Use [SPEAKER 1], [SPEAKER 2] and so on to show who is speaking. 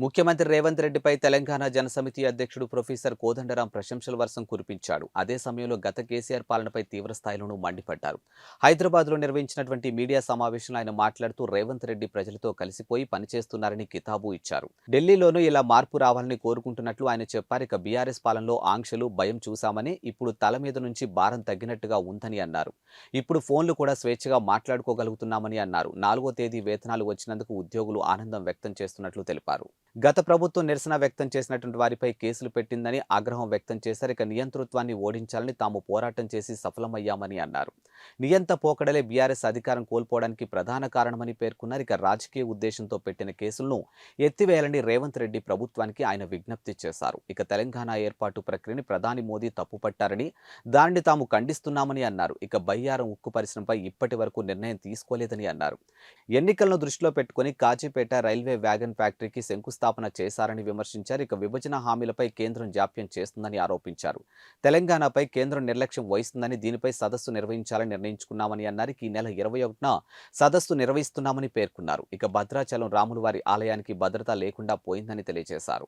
[SPEAKER 1] ముఖ్యమంత్రి రేవంత్ రెడ్డిపై తెలంగాణ జనసమితి అధ్యక్షుడు ప్రొఫెసర్ కోదండరాం ప్రశంసల వర్షం కురిపించాడు. అదే సమయంలో గత కేసీఆర్ పాలనపై తీవ్ర స్థాయిలోనూ మండిపడ్డారు. హైదరాబాద్లో నిర్వహించినటువంటి మీడియా సమావేశంలో ఆయన మాట్లాడుతూ రేవంత్ రెడ్డి ప్రజలతో కలిసిపోయి పనిచేస్తున్నారని కితాబు ఇచ్చారు. ఢిల్లీలోనూ ఇలా మార్పు రావాలని కోరుకుంటున్నట్లు ఆయన చెప్పారు. ఇక బీఆర్ఎస్ పాలనలో ఆంక్షలు, భయం చూశామని, ఇప్పుడు తల మీద నుంచి భారం తగ్గినట్టుగా ఉందని అన్నారు. ఇప్పుడు ఫోన్లు కూడా స్వేచ్ఛగా మాట్లాడుకోగలుగుతున్నామని అన్నారు. 4వ తేదీ వేతనాలు వచ్చినందుకు ఉద్యోగులు ఆనందం వ్యక్తం చేస్తున్నట్లు తెలిపారు. గత ప్రభుత్వం నిరసన వ్యక్తం చేసినటువంటి వారిపై కేసులు పెట్టిందని ఆగ్రహం వ్యక్తం చేశారు. ఇక నియంతృత్వాన్ని ఓడించాలని తాము పోరాటం చేసి సఫలమయ్యామని అన్నారు. నియంత పోకడలే బీఆర్ఎస్ అధికారం కోల్పోవడానికి ప్రధాన కారణమని పేర్కొన్నారు. ఇక రాజకీయ ఉద్దేశంతో పెట్టిన కేసులను ఎత్తివేయాలని రేవంత్ రెడ్డి ప్రభుత్వానికి ఆయన విజ్ఞప్తి చేశారు. ఇక తెలంగాణ ఏర్పాటు ప్రక్రియని ప్రధాని మోదీ తప్పుపట్టారని, దానిని తాము ఖండిస్తున్నామని అన్నారు. ఇక బయ్యారం ఉక్కు పరిశ్రమపై ఇప్పటి వరకు నిర్ణయం తీసుకోలేదని అన్నారు. ఎన్నికలను దృష్టిలో పెట్టుకుని కాజీపేట రైల్వే వ్యాగన్ ఫ్యాక్టరీకి శంకుస్థాపన చేశారని విమర్శించారు. ఇక విభజన హామీలపై కేంద్రం జాప్యం చేస్తుందని ఆరోపించారు. తెలంగాణపై కేంద్రం నిర్లక్ష్యం వహిస్తుందని, దీనిపై సదస్సు నిర్వహించాలని నిర్ణయించుకున్నామని అన్నారు. ఈ నెల 21న సదస్సు నిర్వహిస్తున్నామని పేర్కొన్నారు. ఇక భద్రాచలం రాములవారి ఆలయానికి భద్రత లేకుండా పోయిందని తెలియజేశారు.